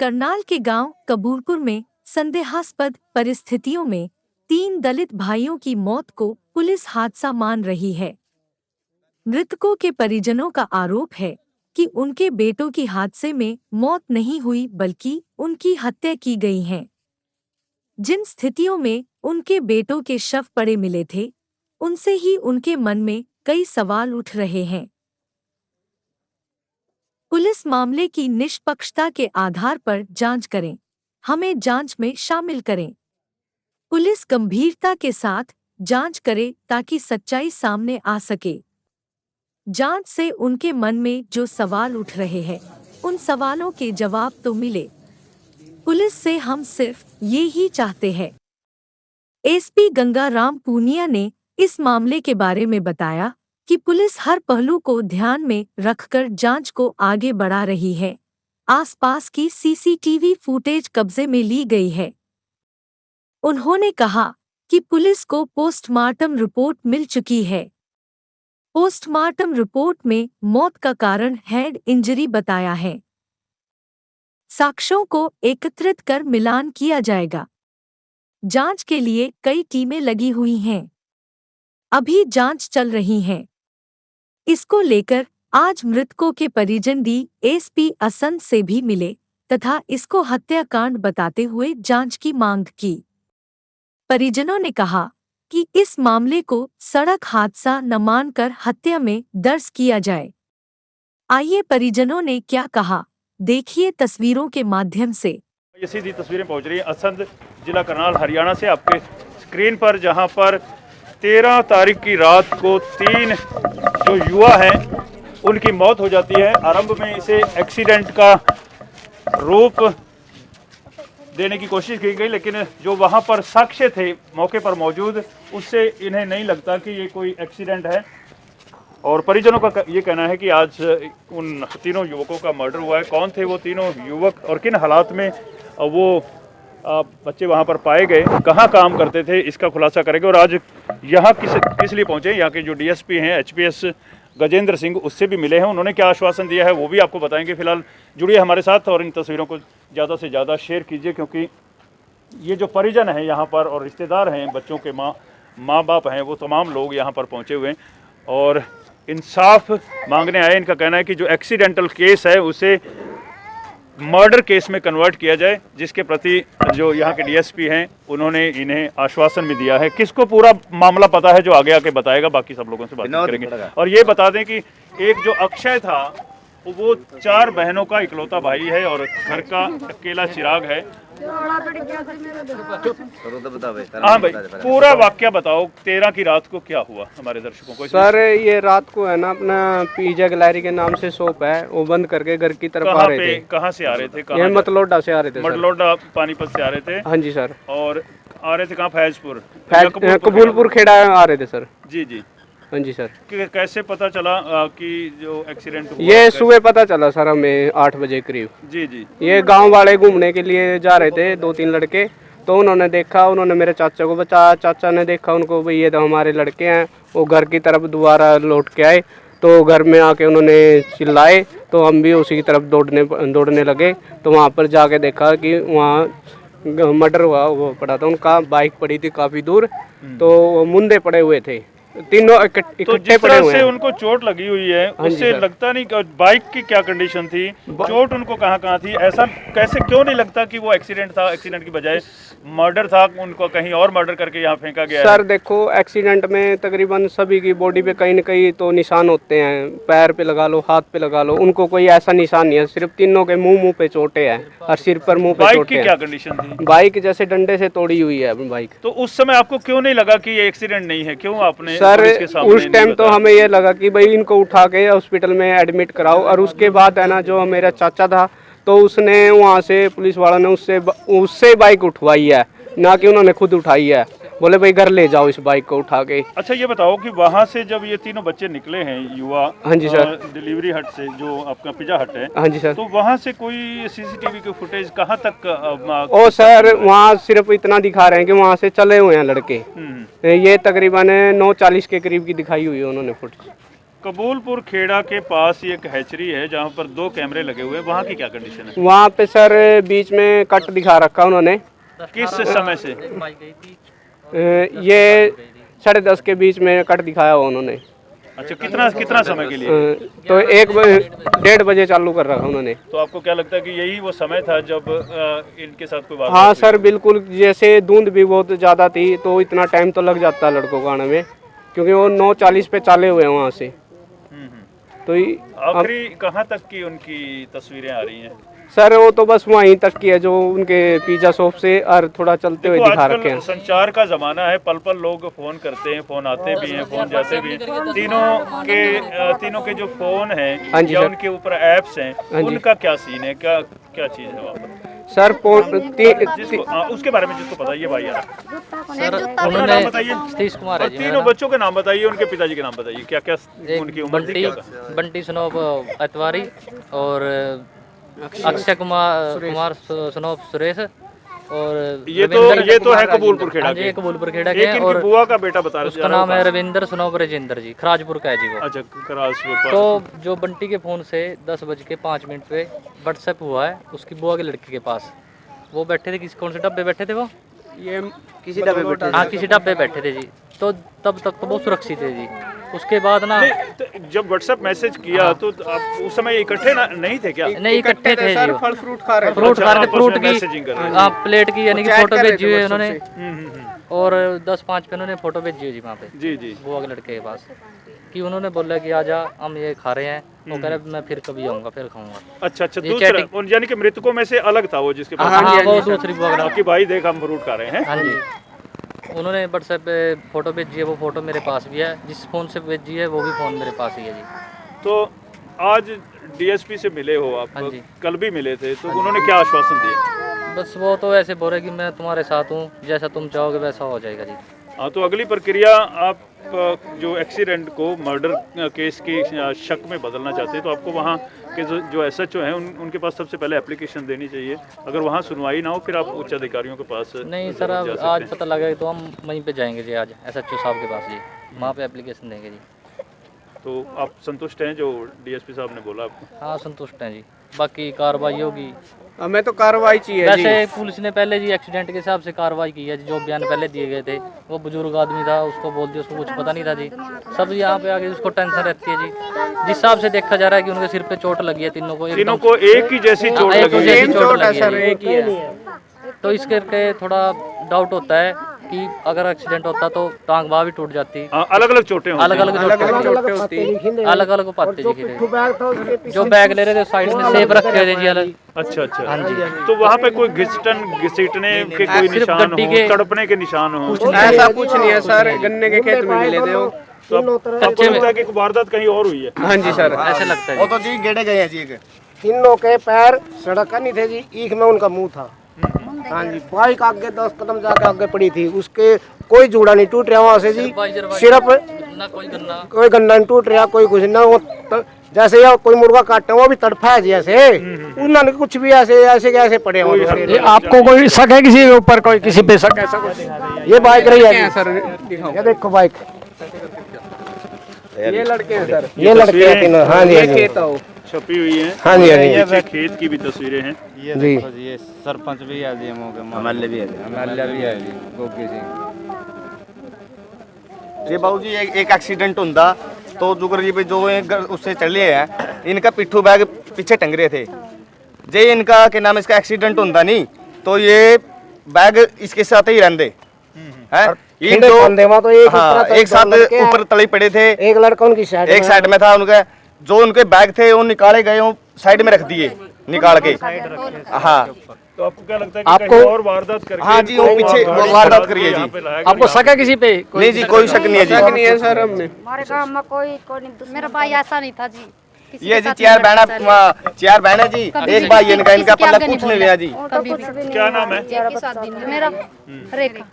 करनाल के गांव कबूरपुर में संदेहास्पद परिस्थितियों में 3 दलित भाइयों की मौत को पुलिस हादसा मान रही है। मृतकों के परिजनों का आरोप है कि उनके बेटों की हादसे में मौत नहीं हुई बल्कि उनकी हत्या की गई है। जिन स्थितियों में उनके बेटों के शव पड़े मिले थे, उनसे ही उनके मन में कई सवाल उठ रहे हैं। पुलिस मामले की निष्पक्षता के आधार पर जांच करें, हमें जांच में शामिल करें। पुलिस गंभीरता के साथ जांच करे ताकि सच्चाई सामने आ सके। जांच से उनके मन में जो सवाल उठ रहे हैं, उन सवालों के जवाब तो मिले। पुलिस से हम सिर्फ ये ही चाहते हैं। एसपी गंगाराम पूनिया ने इस मामले के बारे में बताया कि पुलिस हर पहलू को ध्यान में रखकर जांच को आगे बढ़ा रही है। आसपास की सीसीटीवी फुटेज कब्जे में ली गई है। उन्होंने कहा कि पुलिस को पोस्टमार्टम रिपोर्ट मिल चुकी है। पोस्टमार्टम रिपोर्ट में मौत का कारण हेड इंजरी बताया है। साक्ष्यों को एकत्रित कर मिलान किया जाएगा। जांच के लिए कई टीमें लगी हुई हैं। अभी जांच चल रही है। इसको लेकर आज मृतकों के परिजन डीएसपी असंध से भी मिले तथा इसको हत्याकांड बताते हुए जांच की मांग की। परिजनों ने कहा कि इस मामले को सड़क हादसा न मानकर हत्या में दर्ज किया जाए। आइए परिजनों ने क्या कहा, देखिए तस्वीरों के माध्यम से। ये सीधी तस्वीरें पहुंच रही हैं असंध, जिला करनाल, हरियाणा से आपके स्क्रीन पर, जहां पर 13 तारीख की रात को 3 जो युवा हैं उनकी मौत हो जाती है। आरंभ में इसे एक्सीडेंट का रूप देने की कोशिश की गई, लेकिन जो वहां पर साक्ष्य थे मौके पर मौजूद, उससे इन्हें नहीं लगता कि ये कोई एक्सीडेंट है। और परिजनों का ये कहना है कि आज उन तीनों युवकों का मर्डर हुआ है। कौन थे वो तीनों युवक और किन हालात में वो बच्चे वहाँ पर पाए गए, कहाँ काम करते थे, इसका खुलासा करेंगे। और आज यहाँ किस लिए पहुँचे, यहाँ के जो डीएसपी हैं एचपीएस गजेंद्र सिंह, उससे भी मिले हैं। उन्होंने क्या आश्वासन दिया है वो भी आपको बताएंगे। फिलहाल जुड़िए हमारे साथ और इन तस्वीरों को ज़्यादा से ज़्यादा शेयर कीजिए, क्योंकि ये जो परिजन हैं यहाँ पर और रिश्तेदार हैं, बच्चों के माँ बाप हैं, वो तमाम लोग यहाँ पर पहुँचे हुए हैं और इंसाफ मांगने आए। इनका कहना है कि जो एक्सीडेंटल केस है उसे मर्डर केस में कन्वर्ट किया जाए, जिसके प्रति जो यहाँ के डीएसपी हैं उन्होंने इन्हें आश्वासन भी दिया है। किसको पूरा मामला पता है जो आगे आके बताएगा, बाकी सब लोगों से बात करेंगे। और ये बता दें कि एक जो अक्षय था वो 4 बहनों का इकलौता भाई है और घर का अकेला चिराग है। हाँ भाई, पूरा वाक्य बताओ, 13 की रात को क्या हुआ हमारे दर्शकों को। सर ये रात को है ना, अपना पिज्जा गैलरी के नाम से शॉप है, वो बंद करके घर की तरफ आ रहे थे। कहाँ से आ रहे थे? ये मतलोडा से आ रहे थे। मतलोडा पानीपत से आ रहे थे? हाँ जी सर। और आ रहे थे कहाँ? फैजपुर, कबूलपुर खेड़ा आ रहे थे सर। जी जी। हाँ जी सर। कैसे पता चला कि जो एक्सीडेंट हुआ? ये सुबह पता चला सर हमें 8 बजे करीब। जी जी। ये गांव वाले घूमने के लिए जा रहे थे, 2-3 लड़के, तो उन्होंने देखा, उन्होंने मेरे चाचा को बताया, चाचा ने देखा उनको, भाई ये तो हमारे लड़के हैं। वो घर की तरफ दोबारा लौट के आए तो घर में आके उन्होंने चिल्लाए, तो हम भी उसी की तरफ दौड़ने लगे। तो वहाँ पर जाके देखा कि वहाँ मर्डर हुआ वो पड़ा था। उनका बाइक पड़ी थी काफ़ी दूर, तो वो मुंदे पड़े हुए थे, तीनों इकट्ठे पड़े हुए हैं। उनको चोट लगी हुई है, उससे लगता नहीं कि बाइक की क्या कंडीशन थी, चोट उनको कहाँ थी, ऐसा कैसे क्यों नहीं लगता कि वो एक्सीडेंट था, एक्सीडेंट की बजाय मर्डर था, उनको कहीं और मर्डर करके यहाँ फेंका गया सर? देखो, एक्सीडेंट में तकरीबन सभी की बॉडी पे कहीं न कहीं तो निशान होते हैं, पैर पे लगा लो, हाथ पे लगा लो, उनको कोई ऐसा निशान नहीं है। सिर्फ तीनों के मुंह पे चोटें हैं और सिर पर मुंह पे चोटें हैं। क्या कंडीशन थी? बाइक जैसे डंडे से तोड़ी हुई है बाइक। तो उस समय आपको क्यों नहीं लगा कि ये एक्सीडेंट नहीं है? क्यों आपने सर उस टाइम तो हमें ये लगा कि भाई इनको उठा के हॉस्पिटल में एडमिट कराओ। और उसके बाद है ना, जो मेरा चाचा था तो उसने वहाँ से पुलिस वालों ने उससे बाइक उठवाई है, ना कि उन्होंने खुद उठाई है। बोले भाई घर ले जाओ इस बाइक को उठा के। अच्छा ये बताओ कि वहाँ से जब ये तीनों बच्चे निकले हैं युवा, हाँ जी सर, डिलीवरी हट से, जो आपका पिज्जा हट है, हाँ जी सर, तो वहाँ से कोई सीसीटीवी की फुटेज कहाँ तक? ओ सर, वहाँ सिर्फ इतना दिखा रहे हैं कि वहाँ से चले हुए हैं लड़के। ये तकरीबन 9:40 के करीब की दिखाई हुई है उन्होंने फुटेज। कबूलपुर खेड़ा के पास ही एक हैचरी है जहाँ पर 2 कैमरे लगे हुए हैं, वहाँ की क्या कंडीशन है? वहाँ पे सर बीच में कट दिखा रखा उन्होंने। किस समय से? ये 10:30 के बीच में कट दिखाया हुआ उन्होंने। अच्छा, कितना समय के लिए? तो 1-1:30 बजे चालू कर रखा उन्होंने। तो आपको क्या लगता है कि यही वो समय था जब इनके साथ कोई बात? हाँ सर बिल्कुल, जैसे धुंध भी बहुत ज़्यादा थी तो इतना टाइम तो लग जाता है लड़कों को आने में, क्योंकि वो 9:40 पे चाले हुए हैं वहाँ से। तो आखिरी कहाँ तक की उनकी तस्वीरें आ रही हैं? सर वो तो बस वहीं तक की है जो उनके पिज्जा शॉप से और थोड़ा चलते हुए दिखा रखे हैं। संचार का जमाना है, पल पल लोग फोन करते हैं, फोन आते भी हैं, फोन जाते भी हैं। तीनों के जो फोन हैं या उनके ऊपर ऐप्स हैं, उनका क्या सीन है, क्या क्या चीज़ है वहाँ पर? सर उसके बारे में जिसको बताइए भाई यार। सर अपना नाम बताइए। सतीश कुमार है जी। तीनों बच्चों के नाम बताइए, उनके पिताजी के नाम बताइए, क्या क्या उनकी उम्र थी, क्या? बंटी सनोब अतवारी और अक्षय कुमार सनोब सुरेश और ये तो है कबूलपुर खेड़ा के। कबूलपुर खेड़ा के। एक और बुआ का बेटा बता रहे, उसका नाम है रविंदर सनोब राजेंद्र जी, खराजपुर का है जी वो। अच्छा, खराजपुर। तो जो बंटी के फ़ोन से 10:05 पे व्हाट्सएप हुआ है उसकी बुआ के लड़के के पास, वो बैठे थे कौन से डब्बे बैठे थे वो? ये किसी डब्बे बैठे। हाँ किसी डब्बे बैठे थे जी। तो तब तक तो बहुत सुरक्षित है जी। उसके बाद ना तो जब व्हाट्सएप मैसेज किया तो आप उस समय इकट्ठे नहीं थे क्या? नहीं इकट्ठे थे सर, जी। फल फ्रूट खा रहे फ्रूट खा रहे थे, फ्रूट मैसेजिंग कर रहे की प्लेट की यानी कि फोटो भेजी हुई है उन्होंने। हम्म। और 10:05 पे उन्होंने फोटो भेजी हुई जी वहाँ पे जी जी। बुआ के लड़के के पास, कि उन्होंने बोला कि आजा हम ये खा रहे हैं। वो कह रहे मैं फिर कभी आऊँगा, फिर खाऊंगा। अच्छा, दूसरा यानी कि मृतकों में से अलग था वो जिसके पास? हाँ वो दूसरी बुआ के आपकी भाई देख हम फ्रूट खा रहे हैं। हाँ जी। उन्होंने व्हाट्सएप पे फोटो भेजी है, वो फोटो मेरे पास भी है। जिस फ़ोन से भेजी है वो भी फ़ोन मेरे पास ही है जी। तो आज डीएसपी से मिले हो आप? हाँ जी। कल भी मिले थे, तो उन्होंने क्या आश्वासन दिया? बस वो तो ऐसे बोल रहे कि मैं तुम्हारे साथ हूँ, जैसा तुम चाहोगे वैसा हो जाएगा जी। हाँ, तो अगली प्रक्रिया आप जो एक्सीडेंट को मर्डर केस के शक में बदलना चाहते हैं, तो आपको वहाँ के जो एसएचओ हैं उनके पास सबसे पहले एप्लीकेशन देनी चाहिए। अगर वहाँ सुनवाई ना हो फिर आप उच्च अधिकारियों के पास नहीं सर, अब आज पता लगा तो हम वहीं पे जाएंगे जी, आज एसएचओ साहब के पास जी, वहाँ पे एप्लीकेशन देंगे जी। तो आप संतुष्ट हैं जो डीएसपी साहब ने बोला आपको? हाँ संतुष्ट हैं जी, बाकी कार्रवाई होगी। हमें तो कार्रवाई चाहिए जी। वैसे पुलिस ने पहले जी एक्सीडेंट के हिसाब से कार्रवाई की है जी। जो बयान पहले दिए गए थे, वो बुजुर्ग आदमी था, उसको बोल दिया, उसको कुछ पता नहीं था जी। सब यहाँ पे आके उसको टेंशन रहती है जी। जिस हिसाब से देखा जा रहा है कि उनके सिर पे चोट लगी है, तीनों को एक ही जैसी चोट लगी है। तो इस करके थोड़ा डाउट होता है कि अगर एक्सीडेंट होता तो टांग बाह भी टूट जाती। अलग अलग चोटें अलग अलग पाते जी। जो बैग ले रहे थे साइड में सेफ रखे थे जी अलग। अच्छा। हाँ जी। तो वहाँ पे कोई घसीटने के कोई निशान हो, तड़पने के निशान हो? ऐसा कुछ नहीं है सर, गन्ने के खेत में मिले थे वो। तो कच्चे में की वारदात कहीं और हुई है? हाँ जी सर, ऐसा लगता है। वो तो जी गेड़े गए हैं जी। तीनों के पैर सड़क नहीं थे जी, ईख में उनका मुंह था। हाँ जी, बाइक आगे 10 कदम जाके आगे पड़ी थी, उसके कोई जूड़ा नहीं टूट रहा वहाँ से जी। सिर्फ ना कोई गन्ना नहीं टूट रहा, कोई कुछ ना। वो जैसे या कोई मुर्गा काटते वो भी तड़फा है जी ऐसे। उन्होंने कुछ भी ऐसे पड़े हैं। आपको कोई शक है किसी के ऊपर, कोई किसी पे शक ऐसा कुछ? ये बाइक रही है सर, ये देखो बाइक, ये लड़के हैं सर, ये लड़के हैं तीनों। हाँ जी, खेत हो छपी हुई है। हाँ जी, पीछे खेत की भी तस्वीरें हैं। ये देखो जी, ये सरपंच भी है जी, एमएलए भी है जी, गोगी सिंह जी। बाबू जी एक एक्सीडेंट हुंदा तो जुगर जी जो उससे चले हैं, इनका पिट्ठू बैग पीछे टंग रहे थे जे। इनका क्या नाम, इसका एक्सीडेंट हुंदा नहीं तो ये बैग इसके साथ ही रहते हैं। ये तो एक साथ ऊपर तले पड़े थे। एक लड़का उनकी एक साइड में था, उनका जो उनके बैग थे वो निकाले गए, वो साइड में रख दिए निकाल के। हाँ, तो आपको क्या लगता है कि कहीं और वारदात करके? हाँ जी, वो पीछे वारदात करी है जी। आपको शक है किसी पे? नहीं जी, कोई शक नहीं है जी। शक नहीं है सर हमने। हमारे गांव में कोई नहीं, मेरा भाई ऐसा नहीं था जी। ये जी चार बहन है जी, एक भाई इनका पल्ला कुछ नहीं लिया जी। क्या नाम है? मेरा रेखा।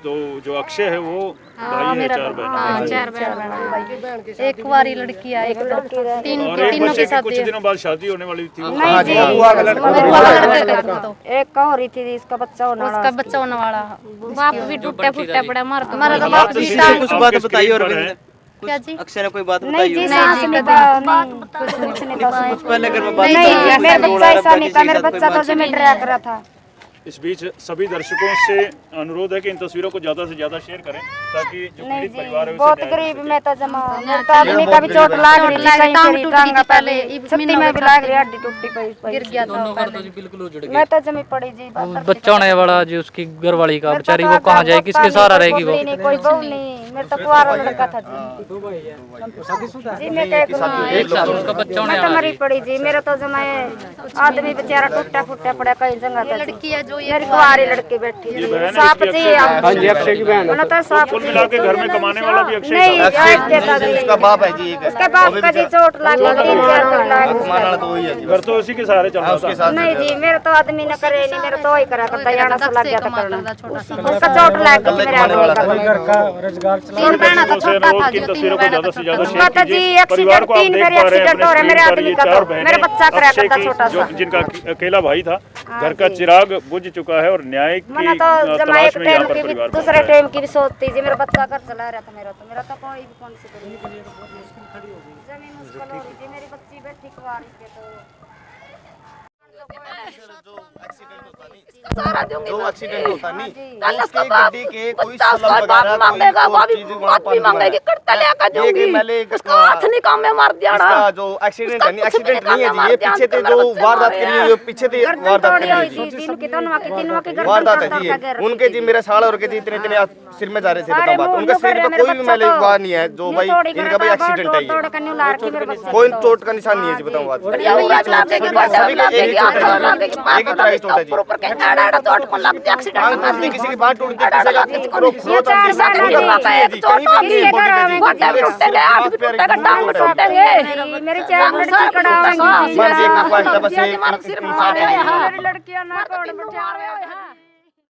तो जो अक्षय है वो भाई है, मेरा 4 बहन। हाँ, 4 बहन। एक कुंवारी लड़की है, एक और एक तीनों बच्चे के की साथ। कुछ दिनों बाद शादी होने वाली थी। हाँ जी, एक का हो रही थी, इसका बच्चा होने वाला। उसका बच्चा होने वाला। बाप भी टूटे फूटे पड़े, हमारा तो बाप भी कुछ बात बताइए। और क्या जी? अक्षय ने कोई बात नहीं बताई जी, हो? सांस नहीं था, कुछ नहीं था। कुछ पहले घर में बात नहीं, नहीं मेरा बच्चा ऐसा नहीं था, मेरा बच्चा तो जो मैं डरा कर रहा था। इस बीच सभी दर्शकों से अनुरोध है कि इन तस्वीरों को ज़्यादा से ज़्यादा शेयर करें ताकि जो नहीं पीड़ित जी, परिवार है उसे बहुत न्याय मिल गरीब सके। मैं तो जमा, मेरे तो आदमी का भी चोट लाग रही थी, कहीं से टांग पहले छत्ती में भी लाग रही, हड्डी टूटी पई गिर गया था दोनों घर तो जी बिल्कुल उजड़ मैं गए। तो जमी पड़ी जी। बच्चा होने वाला जी उसकी घरवाली का, मेरे बेचारी तो वो कहाँ आधा जाए, पत्ता किसके नहीं, सहारा कोई रहेगी वो? बोली नहीं, कोई बहू नहीं, मेरे तो कुआरा लड़का था जी मैं क्या करूं, एक साल उसका बच्चा होने मैं तो वाला मरी पड़ी जी। मेरा तो जमा आदमी बेचारा टूटा फूटा पड़ा कहीं जगह था। लड़की है जो मेरी कुआरी लड़की बैठी जी, साफ जी हाँ जी, अक्षय की बहन है। मतलब साफ कुल मिला के घर में कमाने वाला भी अक्षय नहीं था। आज देता जी, उसका बाप है जी, एक उसके बाप का जी चोट लग गई 3-4 लाख कमाने वाला तो वही है जी। घर तो उसी के सहारे चल रहा उसके था। साथ नहीं जी, मेरे तो आदमी न करे नहीं, मेरे तो वही करा करता याना से लग गया था करना, उसका चोट लग गई मेरे आदमी का। तीन बहना तो छोटा था जी, तस्वीरों को ज़्यादा से ज़्यादा उसका शेयर तो जी कीजिए। परिवार एक्सीडेंट को आप 3 देख बार पा रहे हैं एक्सीडेंट हो रहा है मेरे अपने आदमी स्क्रीन का, पर ये चार तो बहनें मेरा बच्चा करा अक्षय करता की, छोटा सा। जिनका अकेला भाई था। घर का चिराग बुझ चुका है और न्याय की मैंने तो जमा एक तलाश में यहाँ टाइम पर की भी परिवार दूसरे टाइम की भी सोचती जी, मेरा बच्चा घर चला रहा था मेरा तो कोई भी कौन सी जमीन मुश्किल हो रही थी, मेरी बच्ची बैठी कुंवारी पे तो जो एक्सीडेंट होता नहीं उसके गड्डी के कोई सलम वगैरह कोई चीज वहां पर मांगेगी करता लेकर दूंगी, उसका हाथ नहीं काम में मार दिया ना। इसका जो एक्सीडेंट है नहीं, एक्सीडेंट नहीं है जी, ये पीछे थे जो वारदात करी हुई है, पीछे थे वारदात करी हुई जी दिन की दोनों की गर्दन वारदात है जी ये। उनके जी मेरे साल और के जी इतने इतने सिर में जा रहे थे, बताओ बात। उनका सिर पे कोई भी मैले वार नहीं है जो भाई इनका भाई एक्सीडेंट है ये, कोई चोट का निशान नहीं है जी, बताओ बात। सभी का एक ही चोट है, एक ही तरह की चोट है जी। किसी की बात टूटती है, किसी का कहीं मेरी चार लड़की कड़ा बस एक बात है, बस एक लड़कियां ना